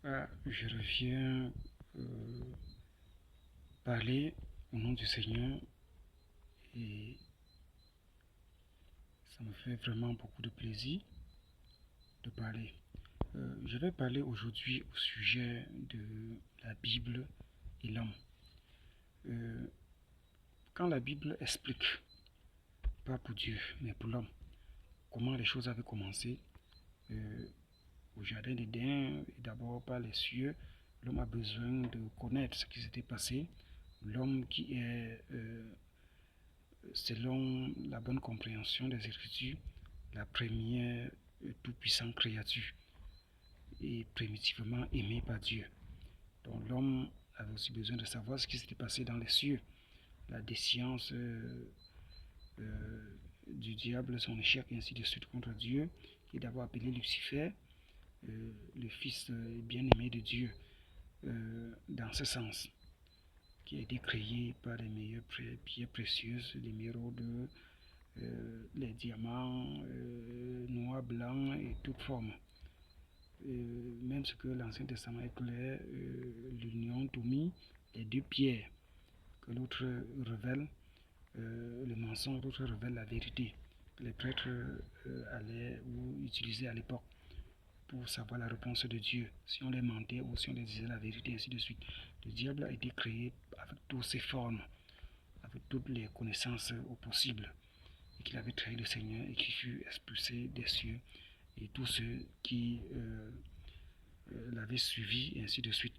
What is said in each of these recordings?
Je reviens parler au nom du Seigneur et ça me fait vraiment beaucoup de plaisir de parler. Je vais parler aujourd'hui au sujet de la Bible et l'homme. Quand la Bible explique, pas pour Dieu, mais pour l'homme, comment les choses avaient commencé, au jardin d'Éden, et d'abord par les cieux, l'homme a besoin de connaître ce qui s'était passé. L'homme qui est, selon la bonne compréhension des Écritures, la première tout-puissante créature et primitivement aimée par Dieu. Donc l'homme avait aussi besoin de savoir ce qui s'était passé dans les cieux. La défiance du diable, son échec et ainsi de suite contre Dieu, qui est d'abord appelé Lucifer, le fils bien-aimé de Dieu, dans ce sens, qui a été créé par les meilleures pierres précieuses, l'émeraude, les diamants, noirs, blancs et toutes formes. Même ce que l'Ancien Testament éclaire, l'union Toumi, les deux pierres, que l'autre révèle le mensonge, l'autre révèle la vérité, que les prêtres allaient ou utilisaient à l'époque pour savoir la réponse de Dieu, si on les mentait ou si on les disait la vérité, ainsi de suite. Le diable a été créé avec toutes ses formes, avec toutes les connaissances au possible, et qu'il avait trahi le Seigneur et qui fut expulsé des cieux, et tous ceux qui l'avaient suivi, et ainsi de suite.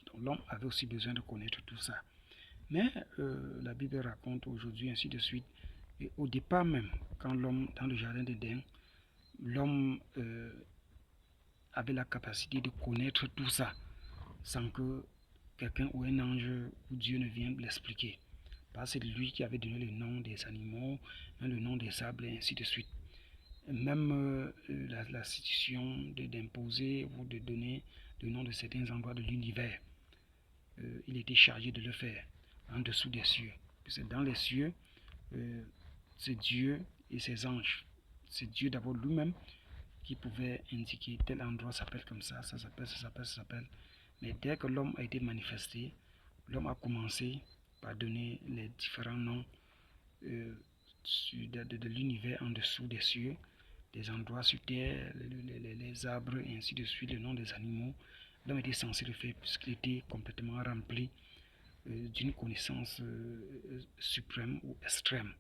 Donc l'homme avait aussi besoin de connaître tout ça. Mais la Bible raconte aujourd'hui, ainsi de suite, et au départ même, quand l'homme, dans le jardin d'Éden, l'homme avait la capacité de connaître tout ça sans que quelqu'un ou un ange ou Dieu ne vienne l'expliquer. Parce que c'est lui qui avait donné le nom des animaux, le nom des arbres et ainsi de suite. Même la situation d'imposer ou de donner le nom de certains endroits de l'univers, il était chargé de le faire en dessous des cieux. C'est dans les cieux, c'est Dieu et ses anges. C'est Dieu d'abord lui-même qui pouvait indiquer tel endroit s'appelle comme ça s'appelle. Mais dès que l'homme a été manifesté, l'homme a commencé par donner les différents noms de l'univers en dessous des cieux, des endroits sur terre, les arbres et ainsi de suite, le nom des animaux. L'homme était censé le faire puisqu'il était complètement rempli d'une connaissance suprême ou extrême.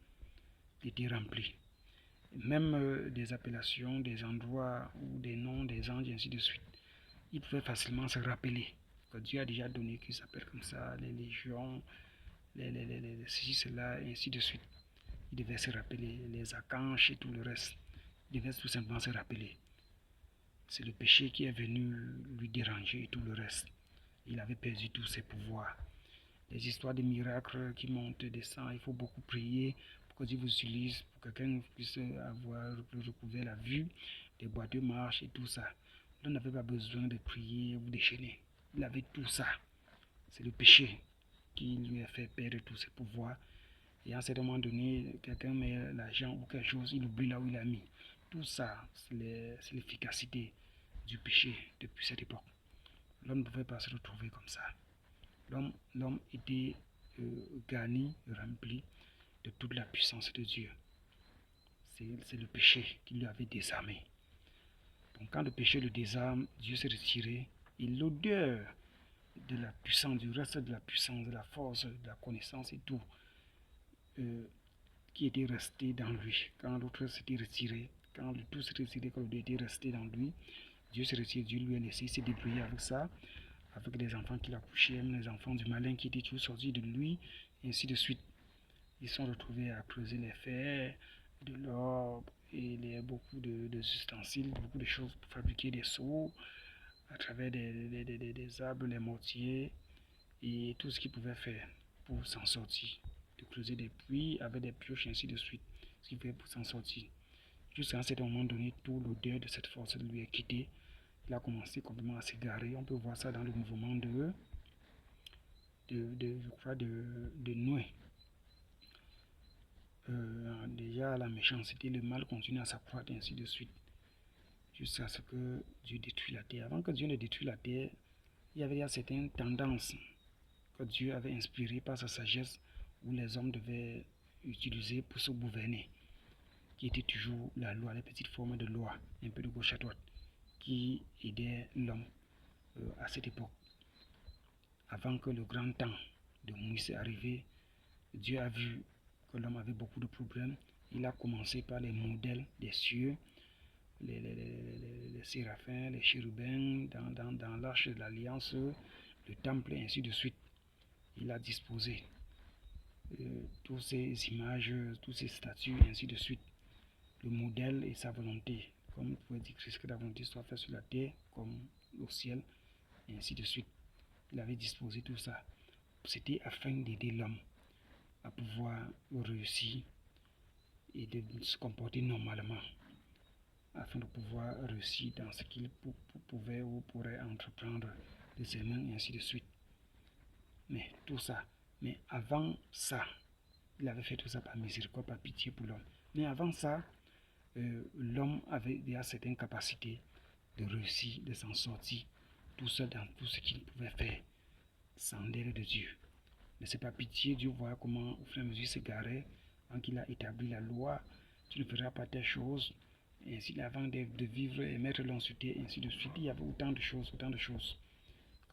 Il était rempli. Même des appellations, des endroits ou des noms des anges, ainsi de suite. Il pouvait facilement se rappeler que Dieu a déjà donné qu'il s'appelle comme ça, les légions, ceci, cela, et ainsi de suite. Il devait se rappeler les archanges et tout le reste. Il devait tout simplement se rappeler. C'est le péché qui est venu lui déranger et tout le reste. Il avait perdu tous ses pouvoirs. Les histoires de miracles qui montent et descendent, il faut beaucoup prier pour que Dieu vous utilise, pour que quelqu'un puisse avoir recouvert la vue, des boîtes de marche et tout ça. Il n'avait pas besoin de prier ou d'échaîner. Il avait tout ça. C'est le péché qui lui a fait perdre tous ses pouvoirs. Et à un certain moment donné, quelqu'un met l'argent ou quelque chose, il oublie là où il a mis. Tout ça, c'est l'efficacité du péché depuis cette époque. L'homme ne pouvait pas se retrouver comme ça. L'homme était garni, rempli de toute la puissance de Dieu. C'est le péché qui lui avait désarmé. Donc quand le péché le désarme, Dieu s'est retiré et l'odeur de la puissance, du reste de la puissance, de la force, de la connaissance et tout, qui était resté dans lui. Quand l'autre s'était retiré, quand le tout s'était retiré, quand l'odeur était resté dans lui, Dieu s'est retiré, Dieu lui a laissé se débrouiller avec ça, avec les enfants qu'il a couchés, les enfants du malin qui étaient toujours sortis de lui, et ainsi de suite. Ils sont retrouvés à creuser les fers, de l'or et beaucoup d'ustensiles, beaucoup de choses pour fabriquer des seaux à travers des arbres, les mortiers et tout ce qu'ils pouvaient faire pour s'en sortir. De creuser des puits avec des pioches, ainsi de suite, ce qu'ils pouvaient pour s'en sortir. Jusqu'à un certain moment donné, tout l'odeur de cette force lui est quitté. Il a commencé complètement à s'égarer. On peut voir ça dans le mouvement de Noé. Déjà la méchanceté, le mal continue à s'accroître, ainsi de suite. jusqu'à ce que Dieu détruise la terre. Avant que Dieu ne détruise la terre, il y avait certaines tendances que Dieu avait inspirées par sa sagesse où les hommes devaient utiliser pour se gouverner, qui était toujours la loi, les petites formes de loi, un peu de gauche à droite, qui aidaient l'homme à cette époque. Avant que le grand temps de Moïse soit arrivé, Dieu a vu que l'homme avait beaucoup de problèmes. Il a commencé par les modèles des cieux, les séraphins, les chérubins, dans l'arche de l'alliance, le temple et ainsi de suite. Il a disposé toutes ces images, toutes ces statues et ainsi de suite. Le modèle et sa volonté, comme vous pouvez dire que la volonté soit faite sur la terre comme au ciel et ainsi de suite. Il avait disposé tout ça. C'était afin d'aider l'homme à pouvoir réussir et de se comporter normalement, afin de pouvoir réussir dans ce qu'il pouvait ou pourrait entreprendre de ses mains et ainsi de suite. Mais tout ça, mais avant ça, il avait fait tout ça par miséricorde, par pitié pour l'homme. Mais avant ça, l'homme avait déjà certaines capacités de réussir, de s'en sortir tout seul dans tout ce qu'il pouvait faire sans l'aide de Dieu. Mais c'est pas pitié, Dieu voit comment au fur et à mesure il s'égarait, quand il a établi la loi, tu ne feras pas telle chose, et ainsi avant de vivre et mettre l'homme sur terre, et ainsi de suite. Il y avait autant de choses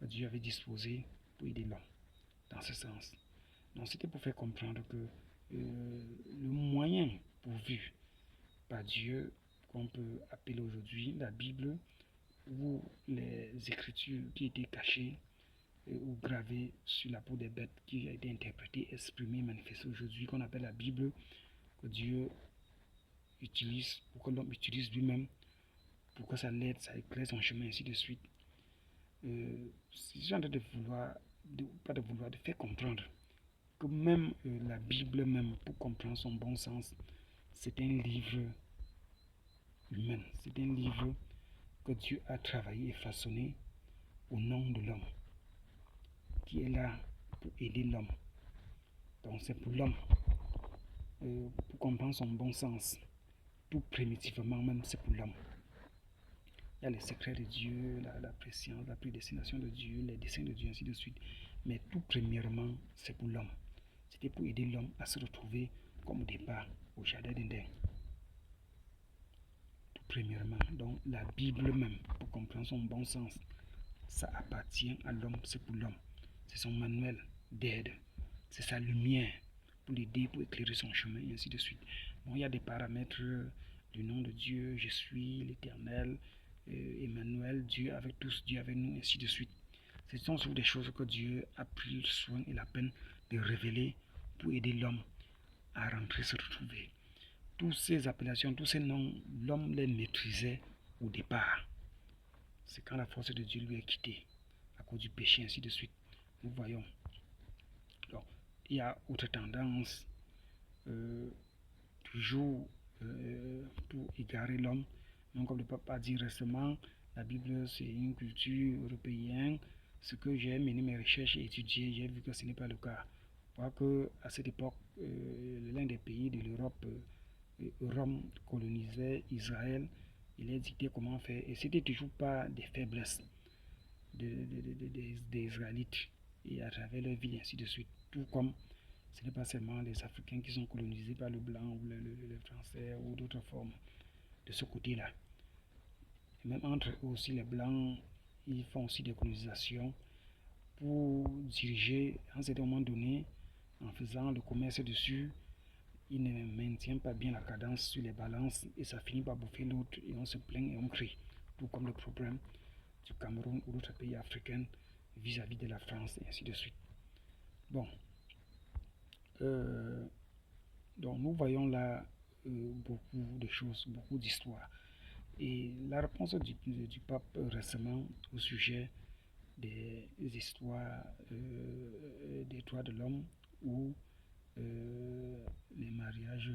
que Dieu avait disposées pour aider l'homme, dans ce sens. Donc c'était pour faire comprendre que le moyen pourvu par Dieu, qu'on peut appeler aujourd'hui la Bible, ou les écritures qui étaient cachées ou gravées sur la peau des bêtes, qui a été interprétée, exprimée, manifestée aujourd'hui, qu'on appelle la Bible, que Dieu utilise, pour que l'homme utilise lui-même, pour que ça l'aide, ça éclaire son chemin, ainsi de suite. C'est genre de vouloir, de faire comprendre que même la Bible, même pour comprendre son bon sens, c'est un livre humain, c'est un livre que Dieu a travaillé et façonné au nom de l'homme, qui est là pour aider l'homme. Donc c'est pour l'homme, pour comprendre son bon sens, tout primitivement même c'est pour l'homme. Il y a les secrets de Dieu, la préscience, la prédestination de Dieu, les desseins de Dieu, ainsi de suite. Mais tout premièrement, c'est pour l'homme. C'était pour aider l'homme à se retrouver comme au départ au jardin d'Éden. Tout premièrement, donc la Bible même, pour comprendre son bon sens, ça appartient à l'homme, c'est pour l'homme. C'est son manuel d'aide, c'est sa lumière pour l'aider, pour éclairer son chemin, et ainsi de suite. Bon, il y a des paramètres du nom de Dieu, je suis l'Éternel, Emmanuel, Dieu avec tous, Dieu avec nous, ainsi de suite. Ce sont des choses que Dieu a pris le soin et la peine de révéler pour aider l'homme à rentrer, se retrouver. Toutes ces appellations, tous ces noms, l'homme les maîtrisait au départ. C'est quand la force de Dieu lui est quittée à cause du péché, ainsi de suite. Nous voyons. Donc, il y a autre tendance, toujours pour égarer l'homme. Donc, comme le pape a dit récemment, la Bible c'est une culture européenne. Ce que j'ai mené mes recherches et étudié, j'ai vu que ce n'est pas le cas. Voir que à cette époque, l'un des pays de l'Europe, Rome colonisait Israël, il a dicté comment faire, et c'était toujours pas des faiblesses des Israélites et à travers leur vie, ainsi de suite. Tout comme ce n'est pas seulement les Africains qui sont colonisés par le blanc ou le français ou d'autres formes de ce côté-là. Même entre eux aussi, les blancs, ils font aussi des colonisations pour diriger à un certain moment donné, en faisant le commerce dessus, ils ne maintiennent pas bien la cadence sur les balances et ça finit par bouffer l'autre et on se plaint et on crie. Tout comme le problème du Cameroun ou d'autres pays africains vis-à-vis de la France et ainsi de suite. Bon, donc nous voyons là beaucoup de choses, beaucoup d'histoires. Et la réponse du pape récemment au sujet des histoires des droits de l'homme ou les mariages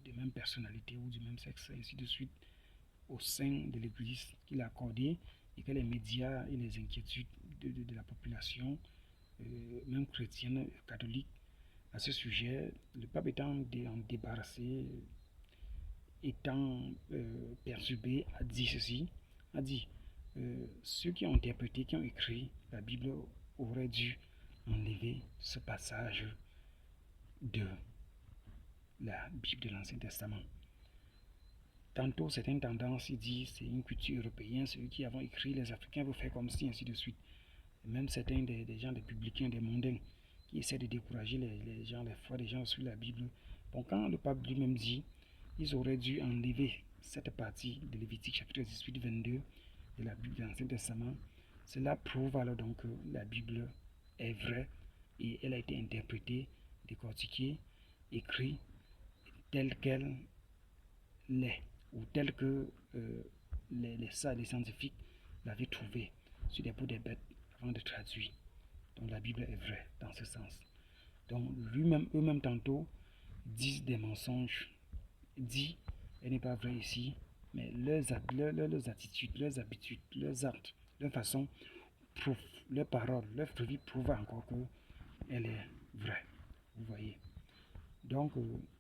des mêmes personnalités ou du même sexe, et ainsi de suite, au sein de l'Église qu'il a accordé et que les médias et les inquiétudes de la population, même chrétienne, catholique, à ce sujet, le pape étant en débarrassé étant perturbé, a dit ceci, a dit, ceux qui ont interprété, qui ont écrit la Bible auraient dû enlever ce passage de la Bible de l'Ancien Testament. Tantôt, certaines tendances, ils disent c'est une culture européenne, ceux qui avons écrit, les Africains veulent faire comme si, ainsi de suite. Et même certains des gens, des publicains, des mondains, qui essaient de décourager les gens, les foi des gens sur la Bible. Donc, quand le pape lui-même dit, ils auraient dû enlever cette partie de Lévitique chapitre 18, 22 de la Bible de l'Ancien Testament, cela prouve alors donc que la Bible est vraie et elle a été interprétée, décortiquée, écrite telle qu'elle l'est, ou telle que les scientifiques l'avaient trouvée sur des peaux des bêtes avant de traduire. Donc la Bible est vraie dans ce sens. Donc eux-mêmes tantôt disent des mensonges, disent elle n'est pas vraie ici, mais leurs attitudes, leurs habitudes, leurs actes, leur façon, leurs paroles, leur vie prouvent encore qu'elle est vraie. Vous voyez. Donc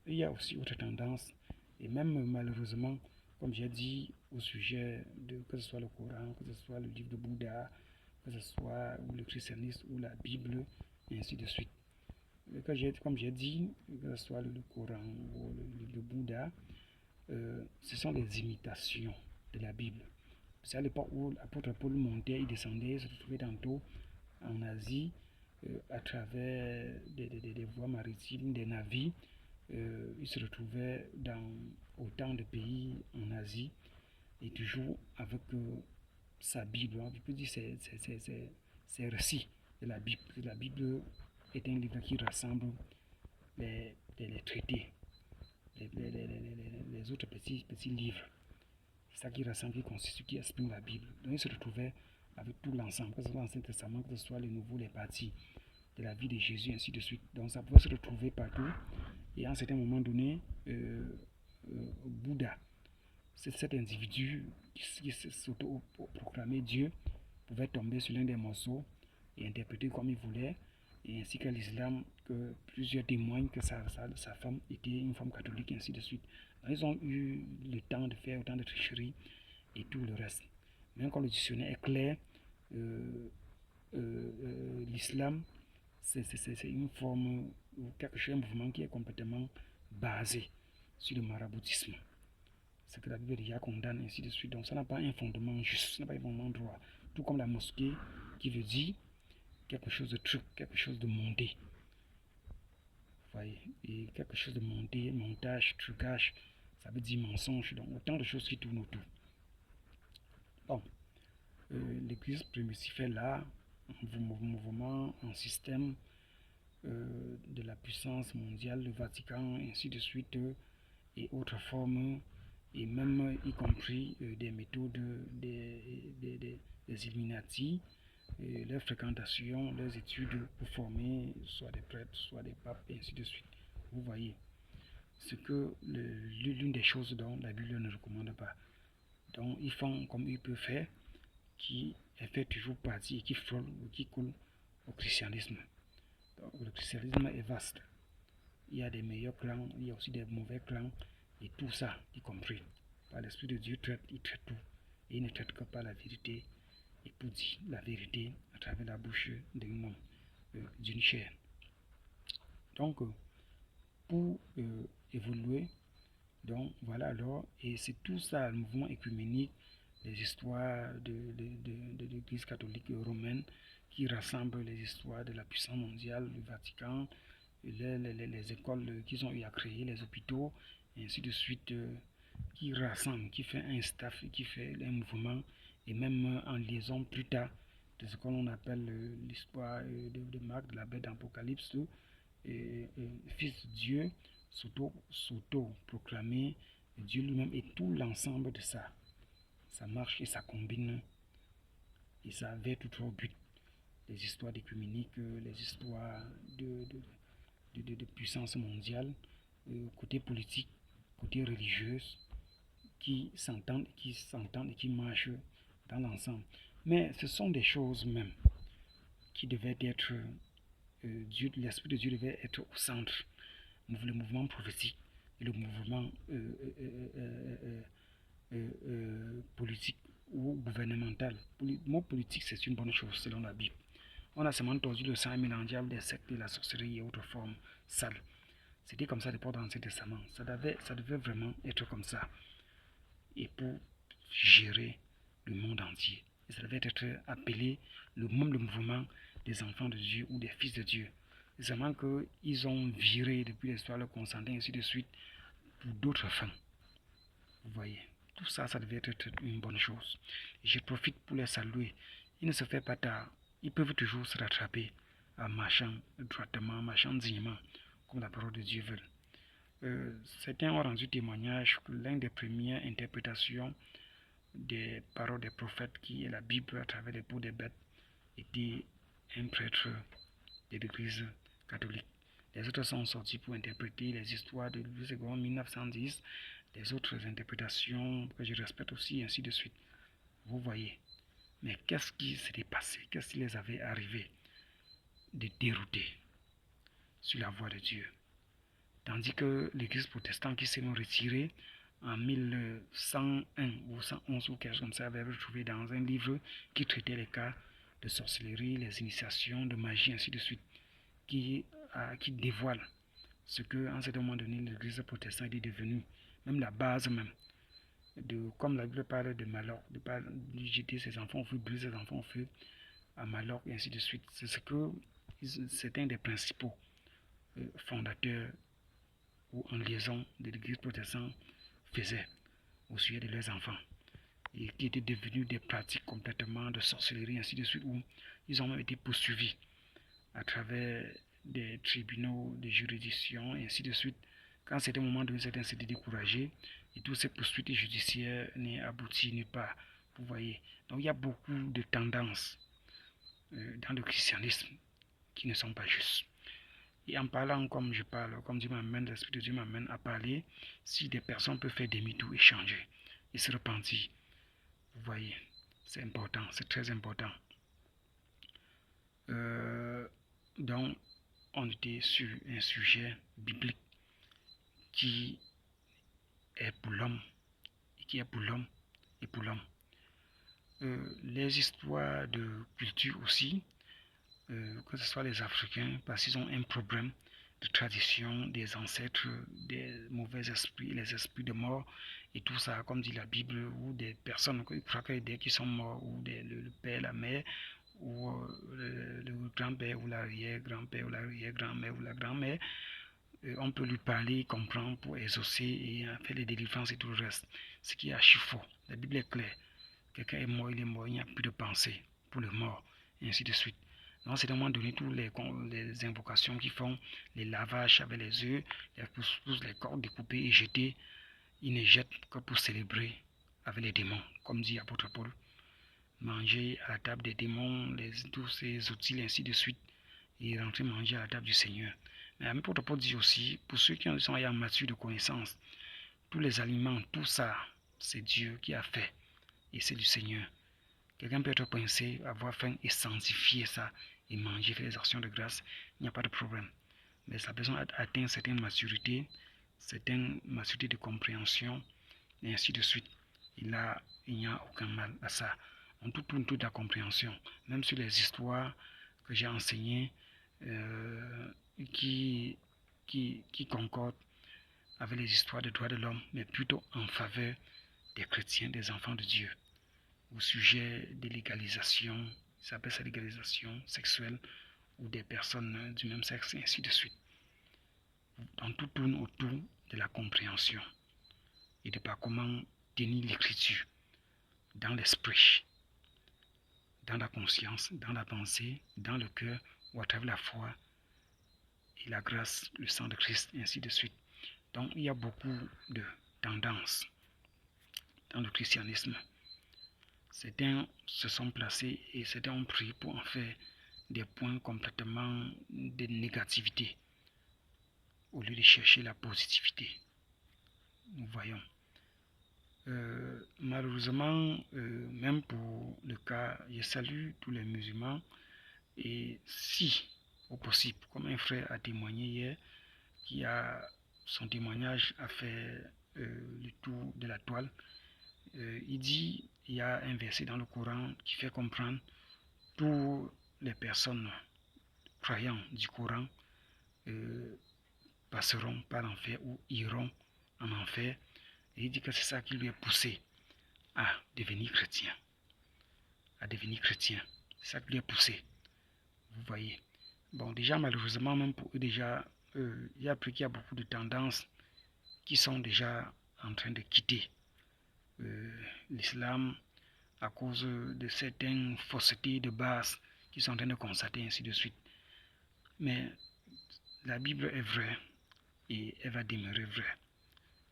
il y a aussi autre tendance, et même malheureusement, comme j'ai dit au sujet de que ce soit le Coran, que ce soit le livre de Bouddha, que ce soit le christianisme ou la Bible, et ainsi de suite. Comme j'ai dit, que ce soit le Coran ou le livre de Bouddha, ce sont des imitations de la Bible. C'est à l'époque où l'apôtre Paul montait, il descendait, il se retrouvait tantôt en Asie, à travers des voies maritimes, des navires. Il se retrouvait dans autant de pays en Asie et toujours avec sa Bible. On peut dire c'est récits de la Bible. La Bible est un livre qui rassemble les traités, les autres petits livres. C'est ça qui rassemble, qui constitue, qui exprime la Bible. Donc il se retrouvait avec tout l'ensemble, que ce soit l'Ancien Testament, que ce soit les nouveaux, les parties de la vie de Jésus, ainsi de suite. Donc ça pouvait se retrouver partout. Et à un certain moment donné, Bouddha, cet individu qui s'auto-proclamait Dieu, pouvait tomber sur l'un des morceaux et interpréter comme il voulait, et ainsi qu'à l'islam, que plusieurs témoignent que sa femme était une femme catholique, et ainsi de suite. Donc, ils ont eu le temps de faire autant de tricheries et tout le reste. Même quand le dictionnaire est clair, l'islam, c'est une forme ou quelque chose, un mouvement qui est complètement basé sur le maraboutisme. C'est que la Bible déjà condamne, ainsi de suite. Donc ça n'a pas un fondement juste, ça n'a pas un fondement droit. Tout comme la mosquée qui veut dire quelque chose de truc, quelque chose de monté. Vous voyez, et quelque chose de monté, montage, trucage, ça veut dire mensonge. Donc autant de choses qui tournent autour. Bon, l'église primitive est là, un mouvement, un système de la puissance mondiale, le Vatican, ainsi de suite, et autres formes, et même y compris des méthodes des Illuminati, leur fréquentation, leurs études pour former soit des prêtres, soit des papes, et ainsi de suite. Vous voyez, c'est que l'une des choses dont la Bible ne recommande pas. Donc ils font comme ils peuvent faire, qui fait toujours partie et qui frôle ou qui coule au christianisme. Donc, le christianisme est vaste. Il y a des meilleurs clans, il y a aussi des mauvais clans, et tout ça, y compris. Par l'Esprit de Dieu, il traite tout. Et il ne traite que par la vérité, et pour dire la vérité à travers la bouche d'un homme, d'une chair. Donc, pour évoluer, donc voilà alors, et c'est tout ça, le mouvement écuménique, les histoires de l'Église catholique romaine qui rassemble les histoires de la puissance mondiale, le Vatican, les écoles qu'ils ont eu à créer, les hôpitaux, et ainsi de suite, qui rassemble, qui fait un staff, qui fait un mouvement, et même en liaison plus tard de ce qu'on appelle l'histoire de Marc, de la bête d'Apocalypse, fils de Dieu, s'auto-proclamer Dieu lui-même, et tout l'ensemble de ça. Ça marche et ça combine et ça va tout au but. Les histoires d'écuménique, les histoires de puissance mondiale, côté politique, côté religieuse, qui s'entendent et qui marchent dans l'ensemble. Mais ce sont des choses même qui devaient être, l'Esprit de Dieu devait être au centre. Le mouvement prophétique et le mouvement politique ou gouvernemental. Le mot politique, c'est une bonne chose selon la Bible. On a seulement tordu le sang et mélangé avec des sectes de la sorcellerie et autres formes sales. C'était comme ça depuis l'Ancien Testament. Ça devait vraiment être comme ça. Et pour gérer le monde entier. Et ça devait être appelé le mouvement des enfants de Dieu ou des fils de Dieu. C'est seulement qu'ils ont viré depuis l'histoire le consentement et ainsi de suite pour d'autres fins. Vous voyez, tout ça, ça devait être une bonne chose. Et je profite pour les saluer. Il ne se fait pas tard. Ils peuvent toujours se rattraper en marchant droitement, en marchant dignement, comme la parole de Dieu veut. Certains ont rendu témoignage que l'une des premières interprétations des paroles des prophètes, qui est la Bible à travers les peaux des bêtes, était un prêtre de l'Église catholique. Les autres sont sortis pour interpréter les histoires de Louis II 1910, des autres interprétations que je respecte aussi, ainsi de suite. Vous voyez. Mais qu'est-ce qui s'était passé? Qu'est-ce qui les avait arrivés de dérouter sur la voie de Dieu? Tandis que l'Église protestante qui s'est retirée en 1101 ou 111 ou quelque chose comme ça avait retrouvé dans un livre qui traitait les cas de sorcellerie, les initiations, de magie, ainsi de suite, qui dévoile ce que, en certain moment donné, l'Église protestante est devenue, même la base même, comme la Bible parle de Maloc, de jeter ses enfants au feu, briser ses enfants au feu, à Maloc, et ainsi de suite. C'est ce que c'est un des principaux fondateurs ou en liaison de l'Église protestante faisaient au sujet de leurs enfants, et qui étaient devenus des pratiques complètement de sorcellerie, ainsi de suite, où ils ont même été poursuivis à travers des tribunaux, des juridictions, et ainsi de suite. Quand c'était un moment donné, certains s'étaient découragés, et toutes ces poursuites judiciaires n'aient abouti nulle part. Vous voyez. Donc il y a beaucoup de tendances dans le christianisme qui ne sont pas justes. Et en parlant comme je parle, comme Dieu m'amène, l'Esprit de Dieu m'amène à parler, si des personnes peuvent faire demi-tour et changer, et se repentir, vous voyez, c'est important, c'est très important. Donc, on était sur un sujet biblique qui est pour l'homme, et qui est pour l'homme et pour l'homme. Les histoires de culture aussi, que ce soit les Africains, parce qu'ils ont un problème de tradition, des ancêtres, des mauvais esprits, les esprits de mort, et tout ça, comme dit la Bible, ou des personnes qui sont morts, ou le père, la mère, ou le grand-père, ou l'arrière-grand-père, ou l'arrière-grand-mère, ou la grand-mère, on peut lui parler, comprendre pour exaucer et faire les délivrances et tout le reste. Ce qui est archi faux. La Bible est claire. Quelqu'un est mort, il n'y a plus de pensée pour le mort, et ainsi de suite. Donc, c'est à un moment donné, toutes les invocations qui font, les lavages avec les œufs, les pouces, les corps découpés et jetés, ils ne jettent que pour célébrer avec les démons, comme dit l'apôtre Paul. Manger à la table des démons, tous ces outils, ainsi de suite, et rentrer manger à la table du Seigneur. Mais l'apôtre Paul dit aussi, pour ceux qui sont en mature de connaissance, tous les aliments, tout ça, c'est Dieu qui a fait, et c'est du Seigneur. Quelqu'un peut être pincé, avoir faim et sanctifier ça et manger, faire les actions de grâce, il n'y a pas de problème. Mais la personne a atteint certaines maturités de compréhension, et ainsi de suite. Et là, il n'y a aucun mal à ça. On tourne toute la compréhension, même sur les histoires que j'ai enseignées, qui concordent avec les histoires des droits de l'homme, mais plutôt en faveur des chrétiens, des enfants de Dieu. Au sujet de légalisation, ça s'appelle ça légalisation sexuelle, ou des personnes du même sexe, et ainsi de suite. Donc tout tourne autour de la compréhension et de par comment tenir l'écriture dans l'esprit, dans la conscience, dans la pensée, dans le cœur, ou à travers la foi et la grâce, le sang de Christ, et ainsi de suite. Donc il y a beaucoup de tendances dans le christianisme. Certains se sont placés et certains ont pris pour en faire des points complètement de négativité au lieu de chercher la positivité. Nous voyons. Malheureusement, même pour le cas, je salue tous les musulmans, et si, au possible, comme un frère a témoigné hier, qui a son témoignage a fait le tour de la toile. Il dit, il y a un verset dans le Coran qui fait comprendre toutes les personnes croyants du Coran passeront par l'enfer ou iront en enfer. Et il dit que c'est ça qui lui a poussé à devenir chrétien. C'est ça qui lui a poussé. Vous voyez. Bon, déjà, malheureusement, même pour eux, déjà, il y a appris qu'il y a beaucoup de tendances qui sont déjà en train de quitter l'islam à cause de certaines faussetés de base qu'ils sont en train de constater, ainsi de suite. Mais la Bible est vraie et elle va demeurer vraie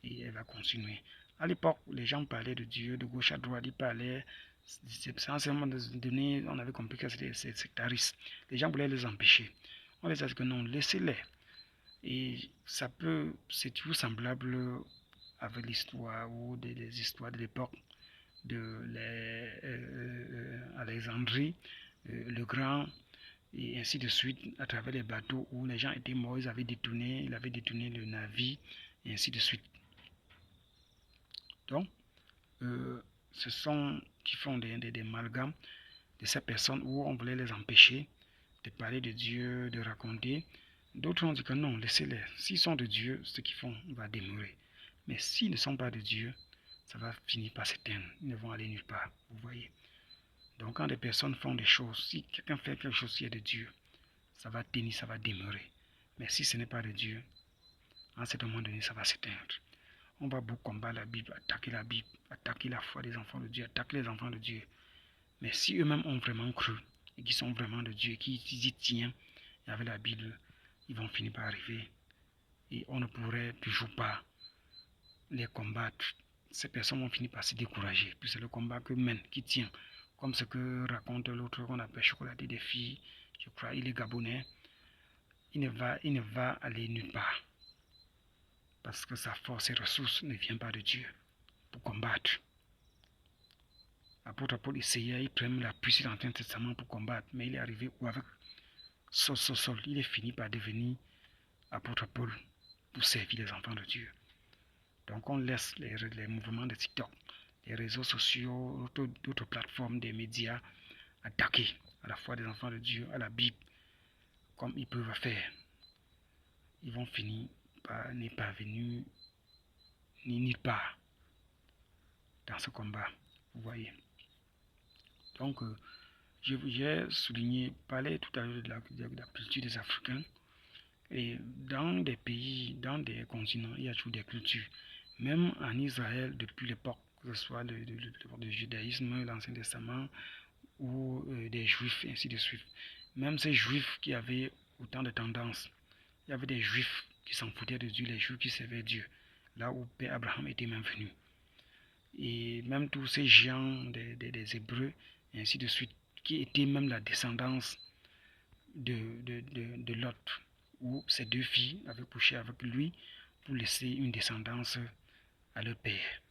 et elle va continuer. À l'époque, les gens parlaient de Dieu de gauche à droite, ils parlaient, essentiellement de données, on avait compris que c'était sectaristes. Les gens voulaient les empêcher. On les a dit que non, laissez-les. Et ça peut, c'est toujours semblable avec l'histoire ou des histoires de l'époque de Alexandrie, le Grand, et ainsi de suite, à travers les bateaux où les gens étaient morts, il avait détourné le navire, et ainsi de suite. Donc, ce sont qui font des amalgames de ces personnes où on voulait les empêcher de parler de Dieu, de raconter. D'autres ont dit que non, laissez-les. S'ils sont de Dieu, ce qu'ils font va demeurer. Mais s'ils ne sont pas de Dieu, ça va finir par s'éteindre. Ils ne vont aller nulle part. Vous voyez. Donc quand des personnes font des choses, si quelqu'un fait quelque chose qui est de Dieu, ça va tenir, ça va demeurer. Mais si ce n'est pas de Dieu, à un certain moment donné, ça va s'éteindre. On va beaucoup combattre la Bible, attaquer la foi des enfants de Dieu, attaquer les enfants de Dieu. Mais si eux-mêmes ont vraiment cru et qui sont vraiment de Dieu, qui y tiennent avec la Bible, ils vont finir par arriver. Et on ne pourrait toujours pas les combattre. Ces personnes vont finir par se décourager. Puis c'est le combat que mène, qui tient. Comme ce que raconte l'autre qu'on appelle Chocolaté des filles. Je crois, il est gabonais. Il ne va aller nulle part. Parce que sa force et ressources ne viennent pas de Dieu pour combattre. L'apôtre Paul essayait, il prenait la puissance dans l'Ancien Testament pour combattre, mais il est arrivé où avec Saul. Il est fini par devenir apôtre Paul pour servir les enfants de Dieu. Donc on laisse les mouvements de TikTok, les réseaux sociaux, d'autres plateformes, des médias attaquer à la foi des enfants de Dieu, à la Bible, comme ils peuvent faire. Ils vont finir par n'y parvenir ni nulle part dans ce combat. Vous voyez. Donc, j'ai souligné, parlé tout à l'heure de la culture des Africains. Et dans des pays, dans des continents, il y a toujours des cultures. Même en Israël, depuis l'époque, que ce soit le judaïsme, l'Ancien Testament, ou des Juifs, ainsi de suite. Même ces Juifs qui avaient autant de tendances, il y avait des Juifs qui s'en foutaient de Dieu, les Juifs qui servaient Dieu, là où Père Abraham était même venu. Et même tous ces géants des Hébreux, et ainsi de suite, qui étaient même la descendance de Lot, où ces deux filles avaient couché avec lui pour laisser une descendance à leur père.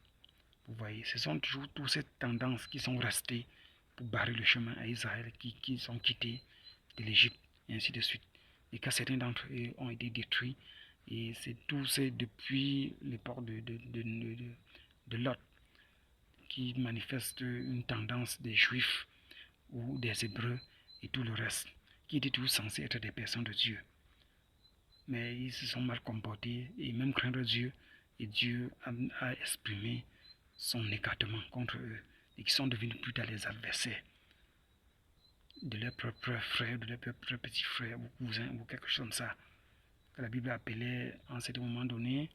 Vous voyez, ce sont toujours toutes ces tendances qui sont restées pour barrer le chemin à Israël, qui sont quittés de l'Égypte, et ainsi de suite. Et que certains d'entre eux ont été détruits. Et c'est tout c'est depuis l'époque de Lot qui manifeste une tendance des Juifs ou des Hébreux et tout le reste, qui étaient tous censés être des personnes de Dieu. Mais ils se sont mal comportés et même craindre Dieu. Et Dieu a exprimé son écartement contre eux et qui sont devenus plus tard les adversaires de leurs propres frères, de leurs propres petits frères ou cousins ou quelque chose comme ça, que la Bible appelait en ce moment donné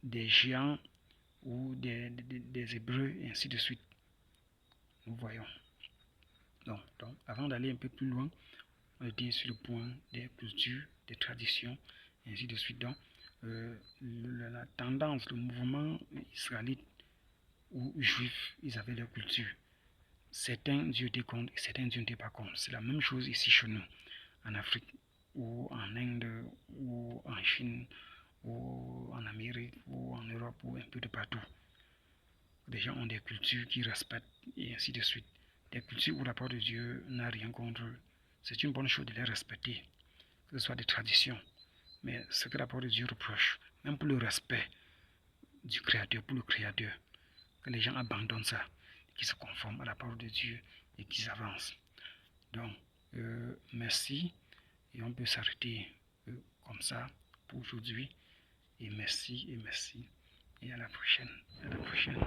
des géants ou des Hébreux et ainsi de suite. Nous voyons. Donc avant d'aller un peu plus loin, on était sur le point des cultures, des traditions, et ainsi de suite. Donc, la tendance, le mouvement israélite ou juif, ils avaient leur culture. Certains dieux étaient contre et certains dieux n'étaient pas contre. C'est la même chose ici chez nous, en Afrique, ou en Inde, ou en Chine, ou en Amérique, ou en Europe, ou un peu de partout. Les gens ont des cultures qui respectent et ainsi de suite. Des cultures où la parole de Dieu n'a rien contre eux. C'est une bonne chose de les respecter, que ce soit des traditions. Mais ce que la parole de Dieu reproche, même pour le respect du Créateur, pour le Créateur, que les gens abandonnent ça, qu'ils se conforment à la parole de Dieu et qu'ils avancent. Donc, merci, et on peut s'arrêter comme ça pour aujourd'hui. Et merci, et à la prochaine. À la prochaine.